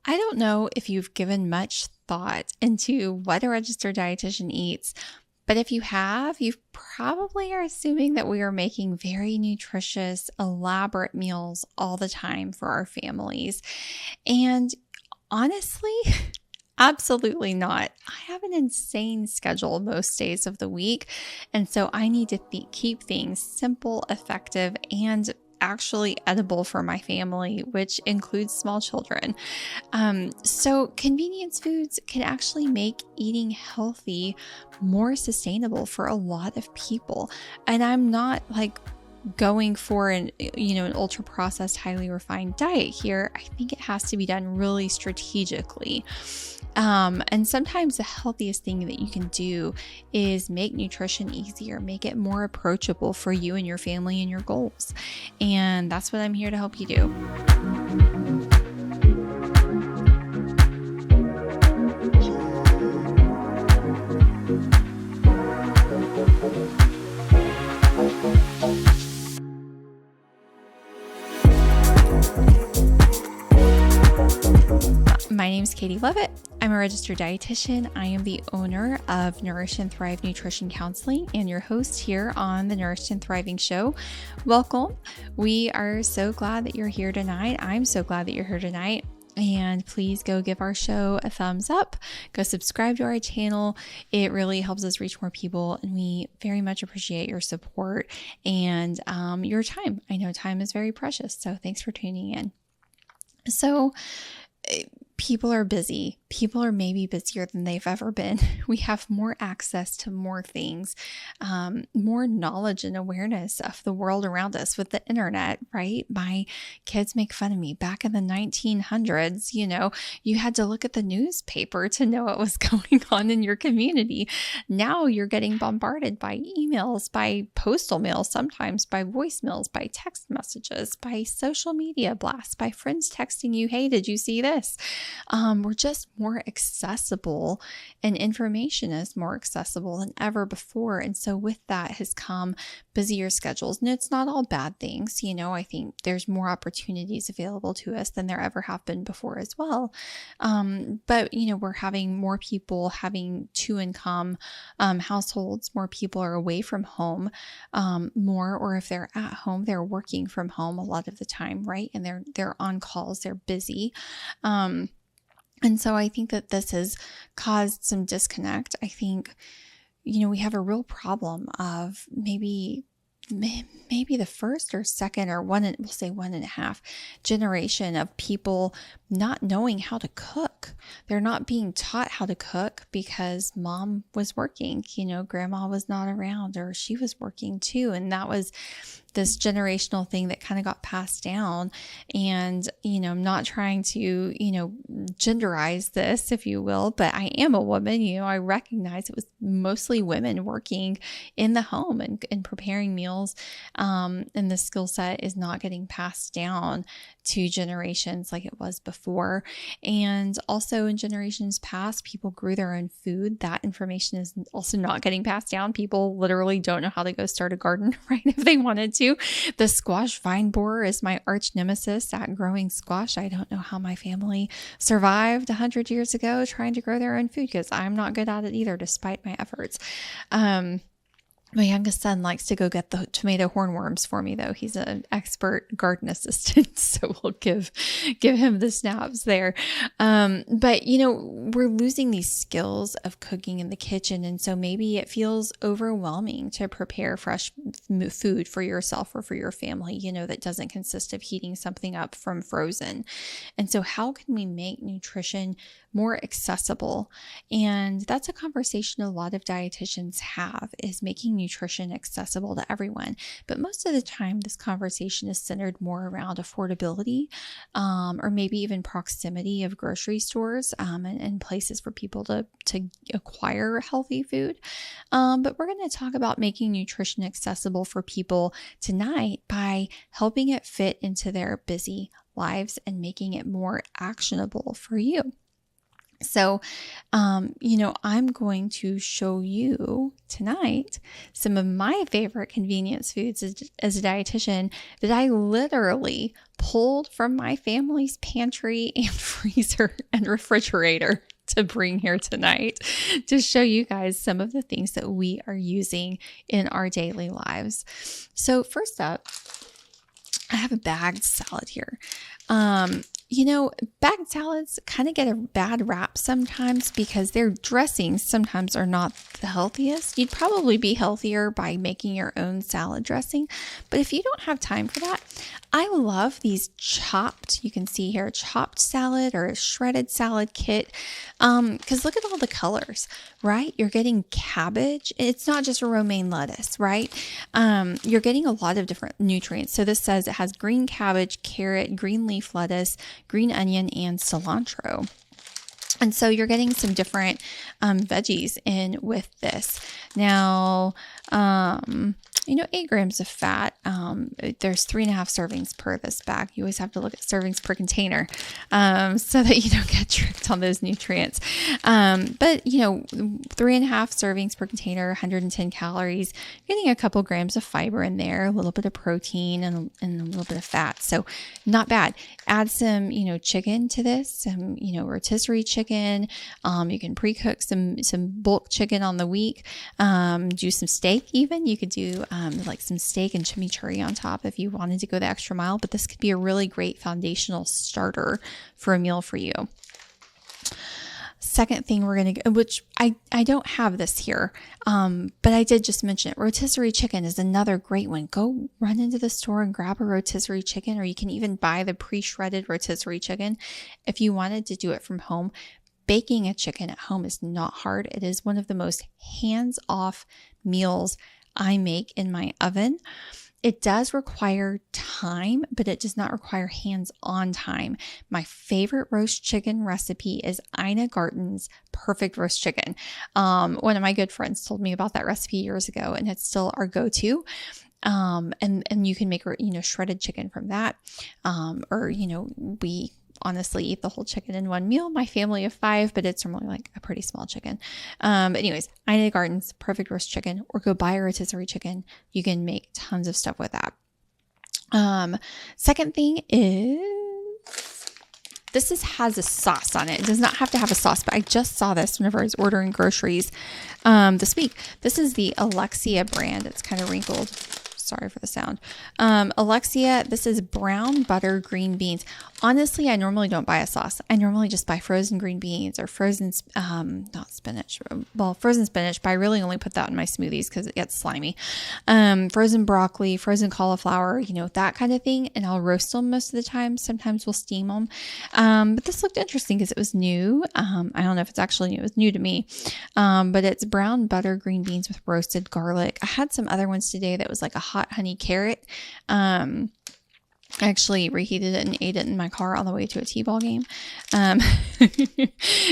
I don't know if you've given much thought into what a registered dietitian eats, but if you have, you probably are assuming that we are making very nutritious, elaborate meals all the time for our families. And honestly, absolutely not. I have an insane schedule most days of the week. And so I need to keep things simple, effective, and actually edible for my family, which includes small children. So convenience foods can actually make eating healthy more sustainable for a lot of people. And I'm not like going for an ultra processed, highly refined diet here. I think it has to be done really strategically. And sometimes the healthiest thing that you can do is make nutrition easier, make it more approachable for you and your family and your goals. And that's what I'm here to help you do. My name is Katie Levitt. I'm a registered dietitian. I am the owner of Nourished and Thrive Nutrition Counseling and your host here on the Nourished and Thriving Show. Welcome. We are so glad that you're here tonight. I'm so glad that you're here tonight. And please go give our show a thumbs up. Go subscribe to our channel. It really helps us reach more people, and we very much appreciate your support and your time. I know time is very precious, so thanks for tuning in. So, people are busy. People are maybe busier than they've ever been. We have more access to more things, more knowledge and awareness of the world around us with the internet, right? My kids make fun of me. Back in the 1900s, you had to look at the newspaper to know what was going on in your community. Now you're getting bombarded by emails, by postal mail, sometimes by voicemails, by text messages, by social media blasts, by friends texting you, hey, did you see this? We're just more accessible, and information is more accessible than ever before. And so with that has come busier schedules. And it's not all bad things. I think there's more opportunities available to us than there ever have been before as well. But we're having more people having two income households. More people are away from home more, or if they're at home, they're working from home a lot of the time, right? And they're on calls, they're busy. And so I think that this has caused some disconnect. I think, we have a real problem of maybe the first or second or we'll say 1.5 generation of people not knowing how to cook. They're not being taught how to cook because mom was working, grandma was not around, or she was working too. And that was this generational thing that kind of got passed down. And, I'm not trying to, genderize this, if you will, but I am a woman, I recognize it was mostly women working in the home and preparing meals. And the skill set is not getting passed down to generations like it was before. And also in generations past, people grew their own food. That information is also not getting passed down. People literally don't know how to go start a garden, right? If they wanted to. The squash vine borer is my arch nemesis at growing squash. I don't know how my family survived 100 years ago trying to grow their own food, because I'm not good at it either, despite my efforts. My youngest son likes to go get the tomato hornworms for me, though. He's an expert garden assistant, so we'll give him the snaps there. But, we're losing these skills of cooking in the kitchen. And so maybe it feels overwhelming to prepare fresh food for yourself or for your family, that doesn't consist of heating something up from frozen. And so how can we make nutrition more accessible? And that's a conversation a lot of dietitians have, is making nutrition accessible to everyone. But most of the time, this conversation is centered more around affordability, or maybe even proximity of grocery stores and places for people to acquire healthy food. But we're going to talk about making nutrition accessible for people tonight by helping it fit into their busy lives and making it more actionable for you. So, I'm going to show you tonight some of my favorite convenience foods as a dietitian that I literally pulled from my family's pantry and freezer and refrigerator to bring here tonight to show you guys some of the things that we are using in our daily lives. So first up, I have a bagged salad here. Bagged salads kind of get a bad rap sometimes because their dressings sometimes are not the healthiest. You'd probably be healthier by making your own salad dressing. But if you don't have time for that, I love these chopped, you can see here, chopped salad or a shredded salad kit. Because look at all the colors, right? You're getting cabbage. It's not just a romaine lettuce, right? You're getting a lot of different nutrients. So this says it has green cabbage, carrot, green leaf lettuce, green onion, and cilantro. And so you're getting some different veggies in with this. Now, 8 grams of fat. There's 3.5 servings per this bag. You always have to look at servings per container so that you don't get tricked on those nutrients. But 3.5 servings per container, 110 calories, getting a couple grams of fiber in there, a little bit of protein and a little bit of fat. So not bad. Add some, chicken to this, some, rotisserie chicken. You can pre-cook some bulk chicken on the week. Do some steak even. You could do like some steak and chimichurri on top if you wanted to go the extra mile, but this could be a really great foundational starter for a meal for you. Second thing we're going to, which I don't have this here, but I did just mention it. Rotisserie chicken is another great one. Go run into the store and grab a rotisserie chicken, or you can even buy the pre-shredded rotisserie chicken. If you wanted to do it from home, baking a chicken at home is not hard. It is one of the most hands-off meals I make in my oven. It does require time, but it does not require hands-on time. My favorite roast chicken recipe is Ina Garten's perfect roast chicken. One of my good friends told me about that recipe years ago, and it's still our go-to. And you can make, shredded chicken from that. We honestly eat the whole chicken in one meal. My family of 5, but it's normally like a pretty small chicken. Anyways, Ina Garten's perfect roast chicken, or go buy a rotisserie chicken. You can make tons of stuff with that. Second thing is, this has a sauce on it. It does not have to have a sauce, but I just saw this whenever I was ordering groceries this week. This is the Alexia brand. It's kind of wrinkled. Sorry for the sound. Alexia, this is brown butter green beans. Honestly, I normally don't buy a sauce. I normally just buy frozen green beans or frozen, not spinach, frozen spinach, but I really only put that in my smoothies because it gets slimy. Frozen broccoli, frozen cauliflower, that kind of thing. And I'll roast them most of the time. Sometimes we'll steam them. But this looked interesting because it was new. I don't know if it's actually new. It was new to me. But it's brown butter green beans with roasted garlic. I had some other ones today that was like a hot honey carrot. I actually reheated it and ate it in my car on the way to a t-ball game. And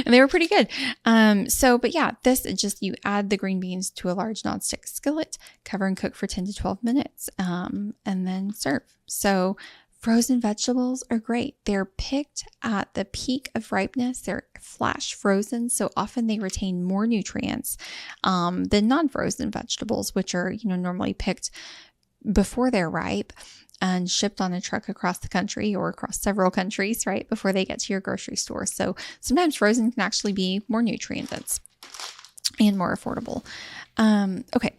they were pretty good. But yeah, this is just, you add the green beans to a large nonstick skillet, cover and cook for 10 to 12 minutes, and then serve. So frozen vegetables are great. They're picked at the peak of ripeness. They're flash frozen, so often they retain more nutrients than non-frozen vegetables, which are, normally picked before they're ripe and shipped on a truck across the country or across several countries, right, before they get to your grocery store. So sometimes frozen can actually be more nutrient dense and more affordable. Okay.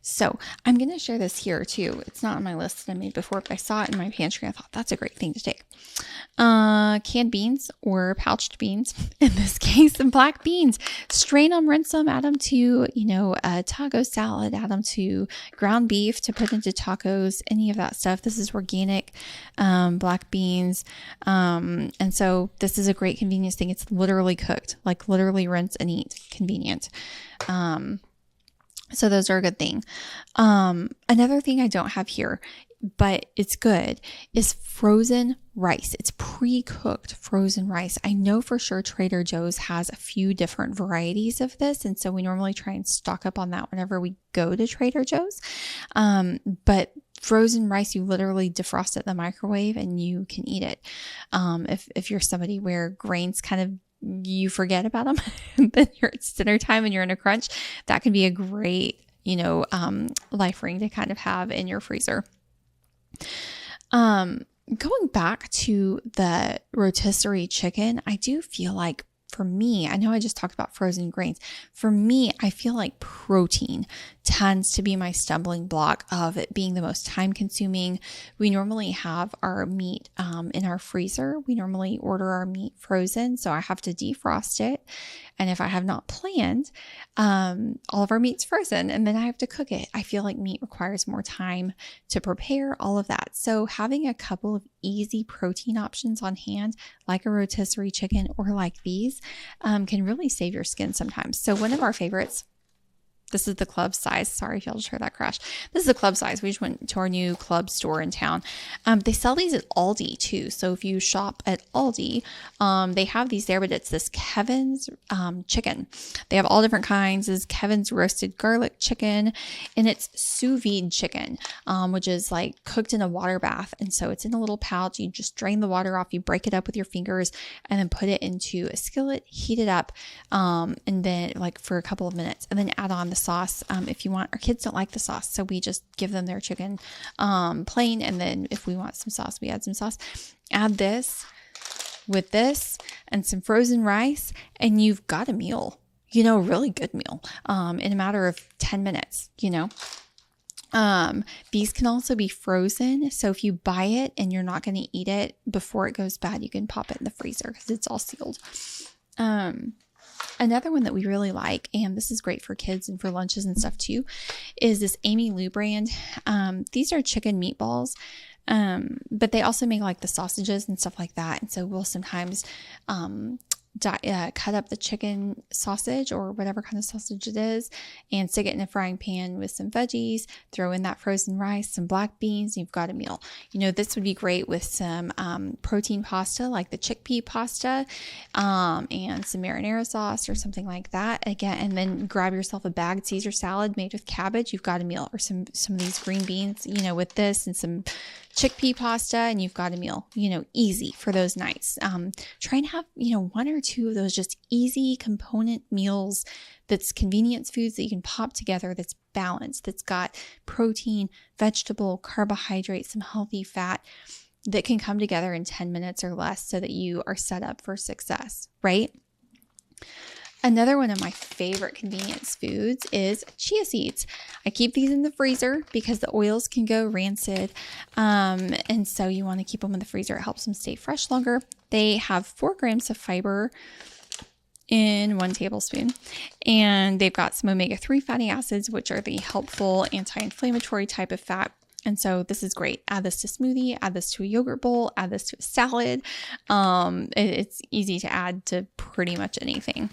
So I'm going to share this here too. It's not on my list that I made before, but I saw it in my pantry. I thought that's a great thing to take. Canned beans or pouched beans, in this case, and black beans. Strain them, rinse them, add them to, a taco salad, add them to ground beef to put into tacos, any of that stuff. This is organic, black beans. And so this is a great convenience thing. It's literally cooked, like literally rinse and eat, convenient. So those are a good thing. Another thing I don't have here, but it's good, is frozen rice. It's pre-cooked frozen rice. I know for sure Trader Joe's has a few different varieties of this. And so we normally try and stock up on that whenever we go to Trader Joe's. But frozen rice, you literally defrost it in the microwave and you can eat it. If you're somebody where grains kind of you forget about them, then it's dinner time and you're in a crunch, that can be a great, life ring to kind of have in your freezer. Going back to the rotisserie chicken, I do feel like for me, I know I just talked about frozen grains. For me, I feel like protein tends to be my stumbling block of it being the most time consuming. We normally have our meat in our freezer. We normally order our meat frozen, so I have to defrost it. And if I have not planned, all of our meat's frozen and then I have to cook it. I feel like meat requires more time to prepare, all of that. So having a couple of easy protein options on hand, like a rotisserie chicken or like these, can really save your skin sometimes. So one of our favorites, this is the club size. Sorry if y'all just heard that crash. This is the club size. We just went to our new club store in town. They sell these at Aldi too. So if you shop at Aldi, they have these there, but it's this Kevin's chicken. They have all different kinds. This is Kevin's roasted garlic chicken, and it's sous vide chicken, which is like cooked in a water bath. And so it's in a little pouch. You just drain the water off. You break it up with your fingers and then put it into a skillet, heat it up, and then like for a couple of minutes, and then add on the sauce if you want. Our kids don't like the sauce, so we just give them their chicken plain, and then if we want some sauce, we add some sauce. Add this with this and some frozen rice, and you've got a meal, a really good meal in a matter of 10 minutes. These can also be frozen, so if you buy it and you're not going to eat it before it goes bad, you can pop it in the freezer because it's all sealed. Another one that we really like, and this is great for kids and for lunches and stuff too, is this Amy Lou brand. These are chicken meatballs, but they also make like the sausages and stuff like that. And so we'll sometimes cut up the chicken sausage or whatever kind of sausage it is and stick it in a frying pan with some veggies, throw in that frozen rice, some black beans, and you've got a meal. This would be great with some protein pasta, like the chickpea pasta, and some marinara sauce or something like that. Again, and then grab yourself a bagged Caesar salad made with cabbage. You've got a meal, or some of these green beans, with this and some chickpea pasta, and you've got a meal, easy for those nights. Try and have, one or two of those just easy component meals that's convenience foods that you can pop together, that's balanced, that's got protein, vegetable, carbohydrate, some healthy fat that can come together in 10 minutes or less so that you are set up for success, right? Another one of my favorite convenience foods is chia seeds. I keep these in the freezer because the oils can go rancid. And so you want to keep them in the freezer. It helps them stay fresh longer. They have 4 grams of fiber in 1 tablespoon. And they've got some omega-3 fatty acids, which are the helpful anti-inflammatory type of fat. And so this is great. Add this to smoothie, add this to a yogurt bowl, add this to a salad. It's easy to add to pretty much anything.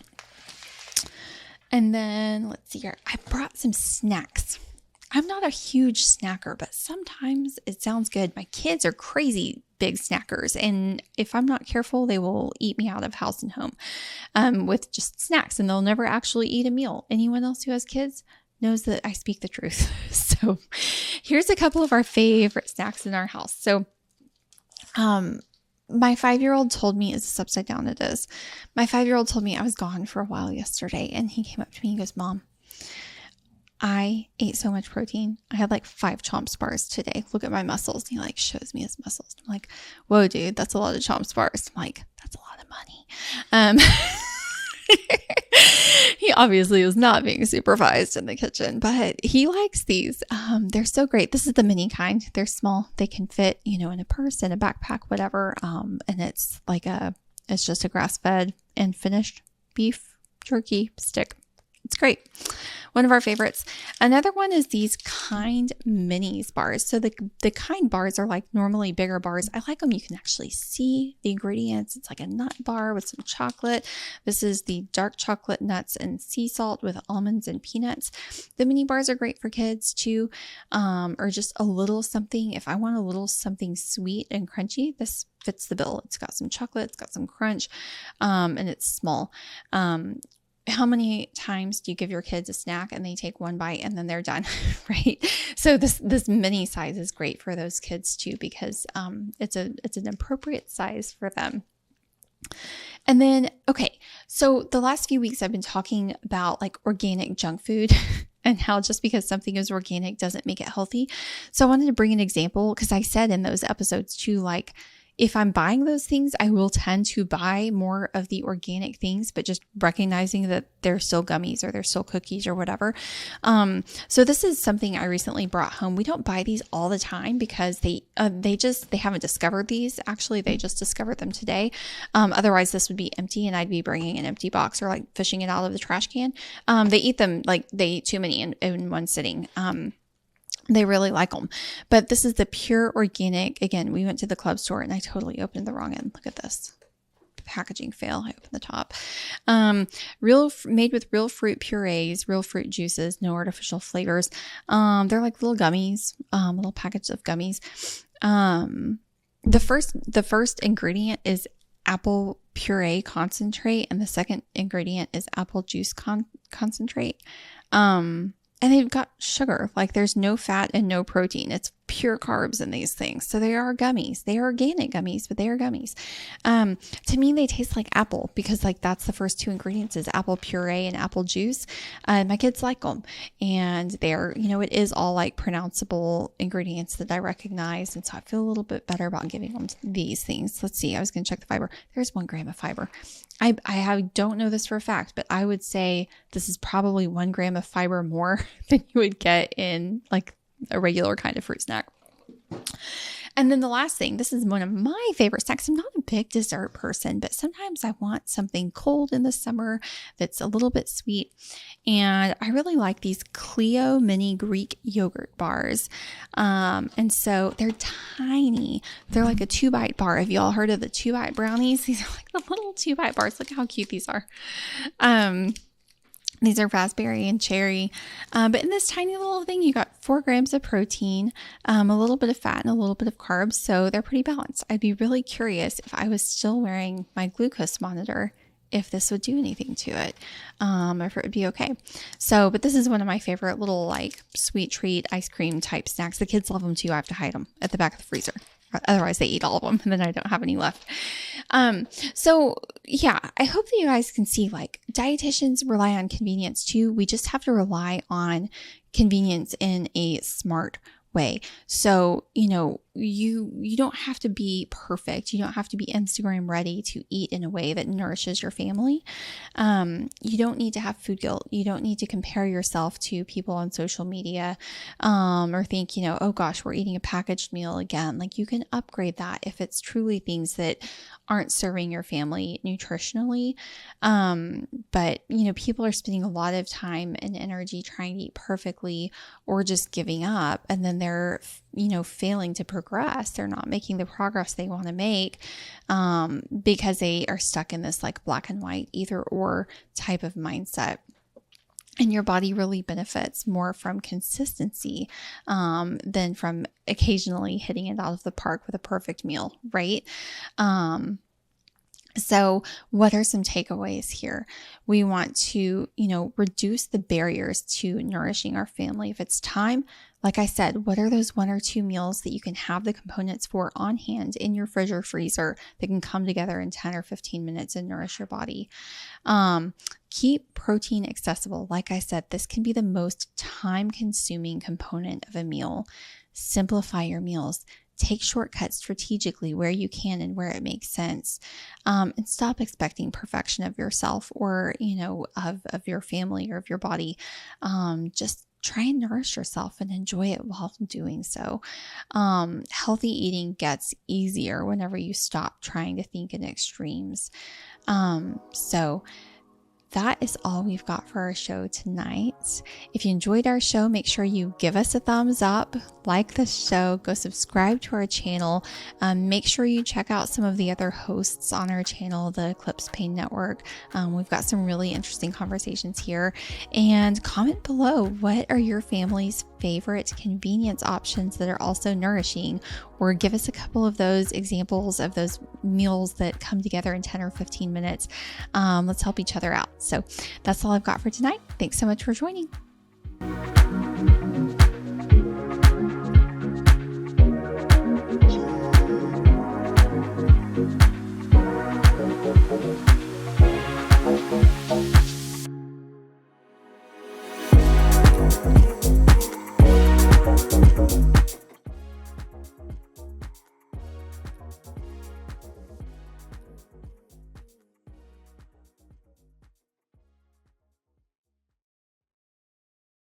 And then let's see here. I brought some snacks. I'm not a huge snacker, but sometimes it sounds good. My kids are crazy big snackers, and if I'm not careful, they will eat me out of house and home with just snacks, and they'll never actually eat a meal. Anyone else who has kids knows that I speak the truth. So here's a couple of our favorite snacks in our house. So my 5-year-old told me, is this upside down? It is. My 5-year-old told me I was gone for a while yesterday, and he came up to me and goes, "Mom, I ate so much protein. I had like 5 Chomps bars today. Look at my muscles." And he shows me his muscles. I'm like, "Whoa, dude, that's a lot of Chomps bars." I'm like, "That's a lot of money." He obviously was not being supervised in the kitchen, but he likes these. They're so great. This is the mini kind. They're small. They can fit, in a purse, in a backpack, whatever. And it's it's just a grass-fed and finished beef jerky stick. It's great. One of our favorites. Another one is these Kind Minis bars. So the Kind bars are like normally bigger bars. I like them. You can actually see the ingredients. It's like a nut bar with some chocolate. This is the dark chocolate nuts and sea salt with almonds and peanuts. The mini bars are great for kids too, or just a little something. If I want a little something sweet and crunchy, this fits the bill. It's got some chocolate, it's got some crunch, and it's small. How many times do you give your kids a snack and they take 1 bite and then they're done, right? So this mini size is great for those kids too, because it's an appropriate size for them. And then, okay, so the last few weeks I've been talking about like organic junk food and how just because something is organic doesn't make it healthy. So I wanted to bring an example because I said in those episodes too, like if I'm buying those things, I will tend to buy more of the organic things, but just recognizing that they're still gummies or they're still cookies or whatever. So this is something I recently brought home. We don't buy these all the time because they haven't discovered these. Actually, they just discovered them today. Otherwise this would be empty and I'd be bringing an empty box or like fishing it out of the trash can. They eat them, like they eat too many in one sitting. They really like them, but this is the pure organic. Again, we went to the club store and I totally opened the wrong end. Look at this packaging fail. I opened the top. Made with real fruit purees, real fruit juices, no artificial flavors. They're like little gummies, little package of gummies. The first ingredient is apple puree concentrate, and the second ingredient is apple juice concentrate. And they've got sugar, like there's no fat and no protein. It's pure carbs in these things. So they are gummies. They are organic gummies, but they are gummies. To me, they taste like apple because like that's the first two ingredients is apple puree and apple juice. My kids like them and they're, it is all like pronounceable ingredients that I recognize. And so I feel a little bit better about giving them these things. Let's see. I was going to check the fiber. There's 1 gram of fiber. I don't know this for a fact, but I would say this is probably 1 gram of fiber more than you would get in like a regular kind of fruit snack. And then the last thing, this is one of my favorite snacks. I'm not a big dessert person, but sometimes I want something cold in the summer that's a little bit sweet. And I really like these Clio mini Greek yogurt bars. And so they're tiny. They're like a 2-bite bar. Have you all heard of the 2-bite brownies? These are like the little 2-bite bars. Look how cute these are. These are raspberry and cherry. But in this tiny little thing, you got 4 grams of protein, a little bit of fat, and a little bit of carbs. So they're pretty balanced. I'd be really curious if I was still wearing my glucose monitor, if this would do anything to it, or if it would be okay. So, but this is one of my favorite little like sweet treat ice cream type snacks. The kids love them too. I have to hide them at the back of the freezer. Otherwise they eat all of them and then I don't have any left. So yeah, I hope that you guys can see like dietitians rely on convenience too. We just have to rely on convenience in a smart way. So, you don't have to be perfect. You don't have to be Instagram ready to eat in a way that nourishes your family. You don't need to have food guilt. You don't need to compare yourself to people on social media, or think, oh gosh, we're eating a packaged meal again. Like you can upgrade that if it's truly things that aren't serving your family nutritionally. But people are spending a lot of time and energy trying to eat perfectly or just giving up. And then they're, failing to progress. They're not making the progress they want to make, because they are stuck in this like black and white either or type of mindset. And your body really benefits more from consistency, than from occasionally hitting it out of the park with a perfect meal, right? So what are some takeaways here? We want to, reduce the barriers to nourishing our family. If it's time, like I said, what are those 1 or 2 meals that you can have the components for on hand in your fridge or freezer that can come together in 10 or 15 minutes and nourish your body? Keep protein accessible. Like I said, this can be the most time-consuming component of a meal. Simplify your meals. Take shortcuts strategically where you can and where it makes sense. And stop expecting perfection of yourself or, of your family or of your body. Just try and nourish yourself and enjoy it while doing so. Healthy eating gets easier whenever you stop trying to think in extremes. So that is all we've got for our show tonight. If you enjoyed our show, make sure you give us a thumbs up, like the show, go subscribe to our channel. Make sure you check out some of the other hosts on our channel, the Eclipse Pain Network. We've got some really interesting conversations here. And comment below, what are your family's favorite convenience options that are also nourishing? Or give us a couple of those examples of those meals that come together in 10 or 15 minutes. Let's help each other out. So that's all I've got for tonight. Thanks so much for joining.